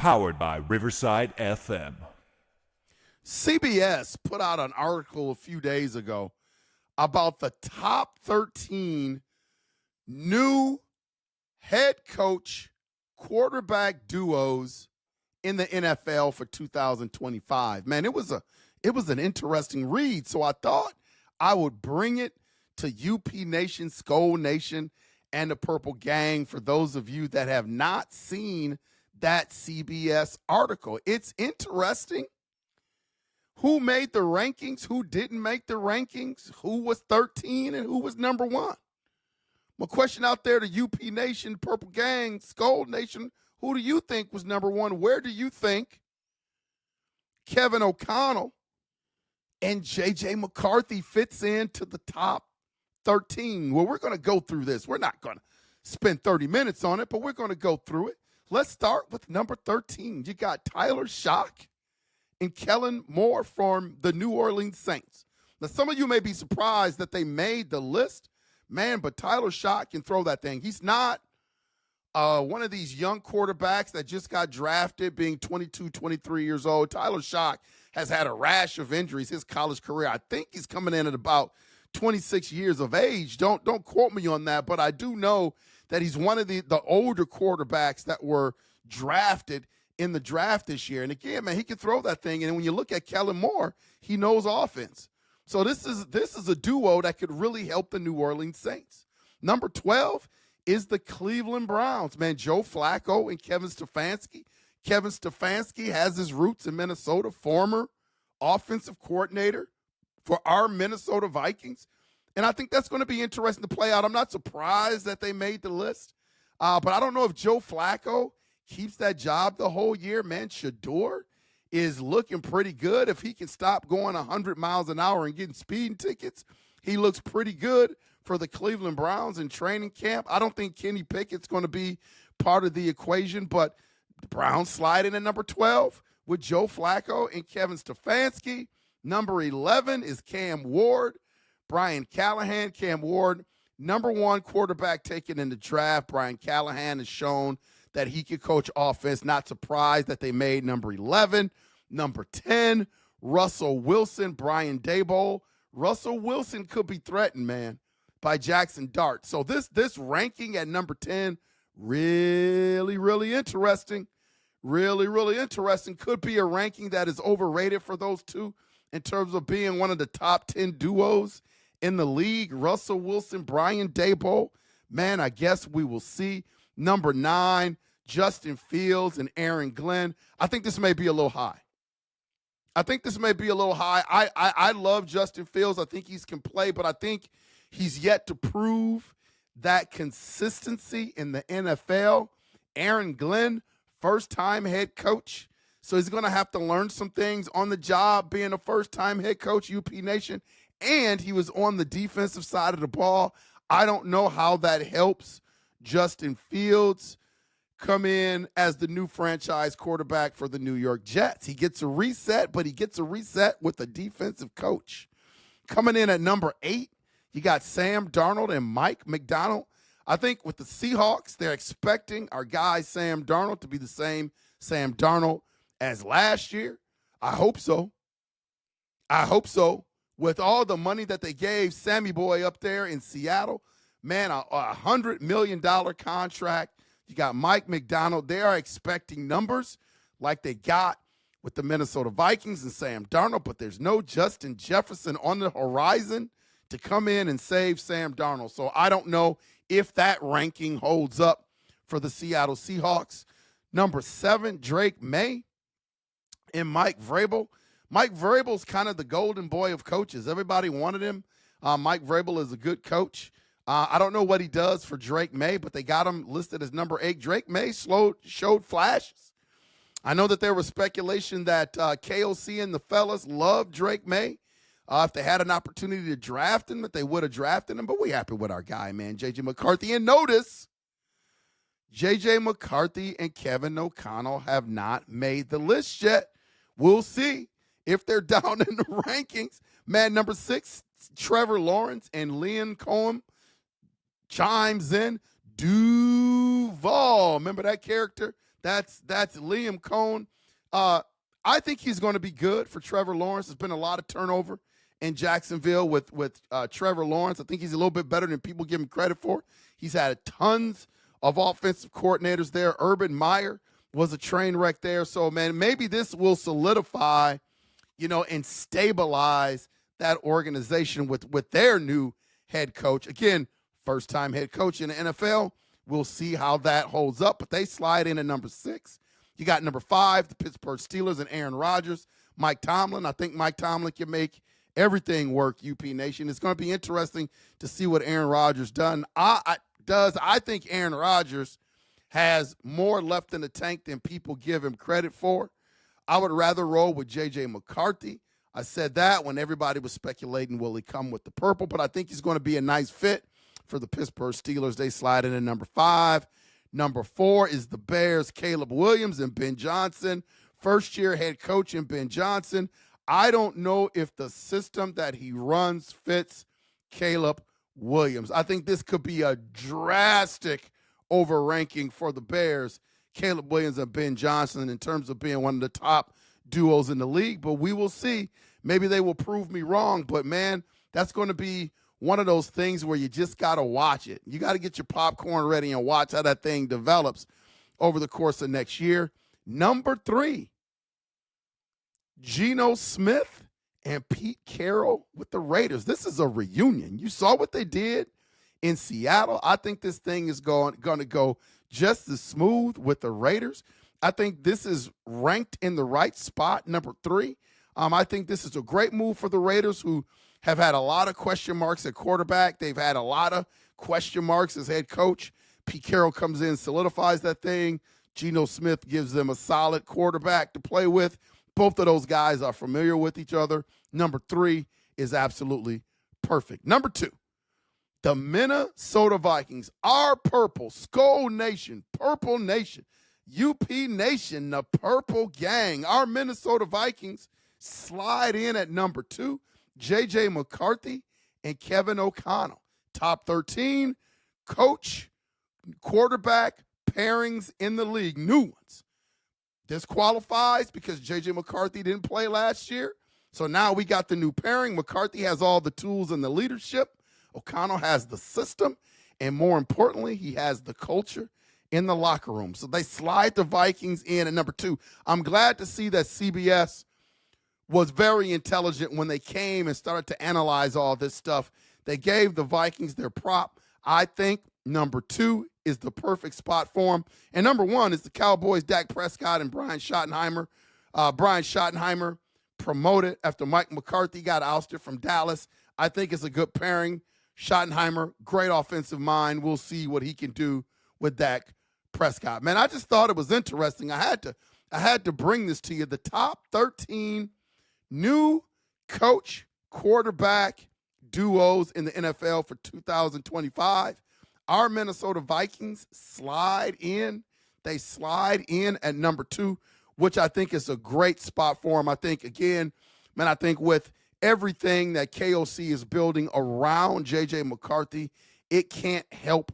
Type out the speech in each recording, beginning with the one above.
Powered by Riverside FM. CBS put out an article a few days ago about the top 13 new head coach quarterback duos in the NFL for 2025. Man, it was an interesting read. So I thought I would bring it to UP Nation, Skol Nation, and the Purple Gang for those of you that have not seen that CBS article. It's interesting. Who made the rankings? Who didn't make the rankings? Who was 13 and who was number 1? My question out there to UP Nation, Purple Gang, Skol Nation, who do you think was number 1? Where do you think Kevin O'Connell and J.J. McCarthy fits into the top 13? Well, we're going to go through this. We're not going to spend 30 minutes on it, but we're going to go through it. Let's start with number 13. You got Tyler Shock and Kellen Moore from the New Orleans Saints. Now, some of you may be surprised that they made the list, man, but Tyler Shock can throw that thing. He's not one of these young quarterbacks that just got drafted being 22, 23 years old. Tyler Shock has had a rash of injuries his college career. I think he's coming in at about 26 years of age. Don't quote me on that, but I do know that he's one of the older quarterbacks that were drafted in the draft this year. And again, man, he can throw that thing. And when you look at Kellen Moore, he knows offense. So this is a duo that could really help the New Orleans Saints. Number 12 is the Cleveland Browns. Man, Joe Flacco and Kevin Stefanski. Kevin Stefanski has his roots in Minnesota, former offensive coordinator for our Minnesota Vikings. And I think that's going to be interesting to play out. I'm not surprised that they made the list. But I don't know if Joe Flacco keeps that job the whole year. Man, Shador is looking pretty good. If he can stop going 100 miles an hour and getting speeding tickets, he looks pretty good for the Cleveland Browns in training camp. I don't think Kenny Pickett's going to be part of the equation, but the Browns slide in at number 12 with Joe Flacco and Kevin Stefanski. Number 11 is Cam Ward. Brian Callahan, Cam Ward, number 1 quarterback taken in the draft. Brian Callahan has shown that he could coach offense. Not surprised that they made number 11. Number 10, Russell Wilson, Brian Daboll. Russell Wilson could be threatened, man, by Jackson Dart. So this ranking at number 10, really, really interesting. Really, really interesting. Could be a ranking that is overrated for those two in terms of being one of the top 10 duos in the league. Russell Wilson, Brian Daboll. Man, I guess we will see. Number 9, Justin Fields and Aaron Glenn. I think this may be a little high. I love Justin Fields. I think he can play, but I think he's yet to prove that consistency in the NFL. Aaron Glenn, first-time head coach. So he's going to have to learn some things on the job being a first-time head coach, UP Nation. And he was on the defensive side of the ball. I don't know how that helps Justin Fields come in as the new franchise quarterback for the New York Jets. He gets a reset, but he gets a reset with a defensive coach. Coming in at number 8, you got Sam Darnold and Mike McDonald. I think with the Seahawks, they're expecting our guy Sam Darnold to be the same Sam Darnold as last year. I hope so. With all the money that they gave Sammy Boy up there in Seattle, man, a $100 million contract. You got Mike McDonald. They are expecting numbers like they got with the Minnesota Vikings and Sam Darnold, but there's no Justin Jefferson on the horizon to come in and save Sam Darnold. So I don't know if that ranking holds up for the Seattle Seahawks. Number 7, Drake May and Mike Vrabel. Mike Vrabel's kind of the golden boy of coaches. Everybody wanted him. Mike Vrabel is a good coach. I don't know what he does for Drake May, but they got him listed as number 8. Drake May showed flashes. I know that there was speculation that KOC and the fellas loved Drake May. If they had an opportunity to draft him, that they would have drafted him. But we're happy with our guy, man, J.J. McCarthy. And notice, J.J. McCarthy and Kevin O'Connell have not made the list yet. We'll see if they're down in the rankings. Man, number 6, Trevor Lawrence and Liam Cohen chimes in. Duval, remember that character That's Liam Cohn. I think he's going to be good for Trevor Lawrence. There's been a lot of turnover in Jacksonville with Trevor Lawrence. I think he's a little bit better than people give him credit for. He's had tons of offensive coordinators there. Urban Meyer was a train wreck there. So, man, maybe this will solidify, and stabilize that organization with their new head coach. Again, first-time head coach in the NFL. We'll see how that holds up. But they slide in at number 6. You got number 5, the Pittsburgh Steelers and Aaron Rodgers. Mike Tomlin. I think Mike Tomlin can make everything work, UP Nation. It's going to be interesting to see what Aaron Rodgers does. I think Aaron Rodgers has more left in the tank than people give him credit for. I would rather roll with J.J. McCarthy. I said that when everybody was speculating, will he come with the purple? But I think he's going to be a nice fit for the Pittsburgh Steelers. They slide in at number 5. Number 4 is the Bears, Caleb Williams and Ben Johnson. First-year head coach in Ben Johnson. I don't know if the system that he runs fits Caleb Williams. I think this could be a drastic overranking for the Bears, Caleb Williams and Ben Johnson, in terms of being one of the top duos in the league. But we will see. Maybe they will prove me wrong. But, man, that's going to be one of those things where you just got to watch it. You got to get your popcorn ready and watch how that thing develops over the course of next year. Number 3, Geno Smith and Pete Carroll with the Raiders. This is a reunion. You saw what they did in Seattle. I think this thing is going to go just as smooth with the Raiders. I think this is ranked in the right spot, number 3. I think this is a great move for the Raiders, who have had a lot of question marks at quarterback. They've had a lot of question marks as head coach. Pete Carroll comes in, solidifies that thing. Geno Smith gives them a solid quarterback to play with. Both of those guys are familiar with each other. Number 3 is absolutely perfect. Number 2, the Minnesota Vikings, our purple, Skull Nation, Purple Nation, UP Nation, the Purple Gang. Our Minnesota Vikings slide in at number 2, J.J. McCarthy and Kevin O'Connell. Top 13, coach, quarterback pairings in the league, new ones. This qualifies because J.J. McCarthy didn't play last year. So now we got the new pairing. McCarthy has all the tools and the leadership. O'Connell has the system. And more importantly, he has the culture in the locker room. So they slide the Vikings in at number 2. I'm glad to see that CBS was very intelligent when they came and started to analyze all this stuff. They gave the Vikings their prop. I think number 2 is the perfect spot for him. And number 1 is the Cowboys, Dak Prescott and Brian Schottenheimer. Brian Schottenheimer promoted after Mike McCarthy got ousted from Dallas. I think it's a good pairing. Schottenheimer, great offensive mind. We'll see what he can do with Dak Prescott. Man, I just thought it was interesting. I had to bring this to you. The top 13 new coach quarterback duos in the NFL for 2025. Our Minnesota Vikings slide in. They slide in at number 2, which I think is a great spot for them. I think, again, man, I think with everything that KOC is building around J.J. McCarthy, it can't help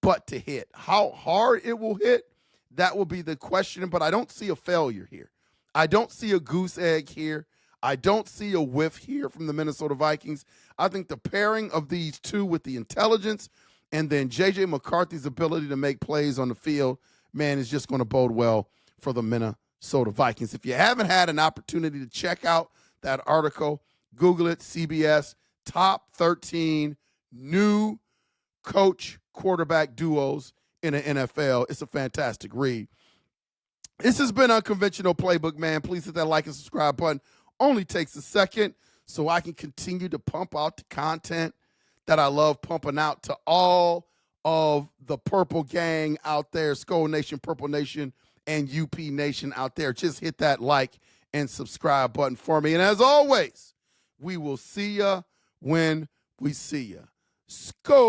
but to hit. How hard it will hit, that will be the question, but I don't see a failure here. I don't see a goose egg here. I don't see a whiff here from the Minnesota Vikings. I think the pairing of these two with the intelligence and then J.J. McCarthy's ability to make plays on the field, man, is just going to bode well for the Minnesota Vikings. If you haven't had an opportunity to check out that article, Google it, CBS, top 13 new coach quarterback duos in the NFL. It's a fantastic read. This has been Unconventional Playbook, man. Please hit that like and subscribe button. Only takes a second so I can continue to pump out the content that I love pumping out to all of the Purple Gang out there, Skull Nation, Purple Nation, and UP Nation out there. Just hit that like and subscribe button for me. And as always, we will see ya when we see ya. Skull.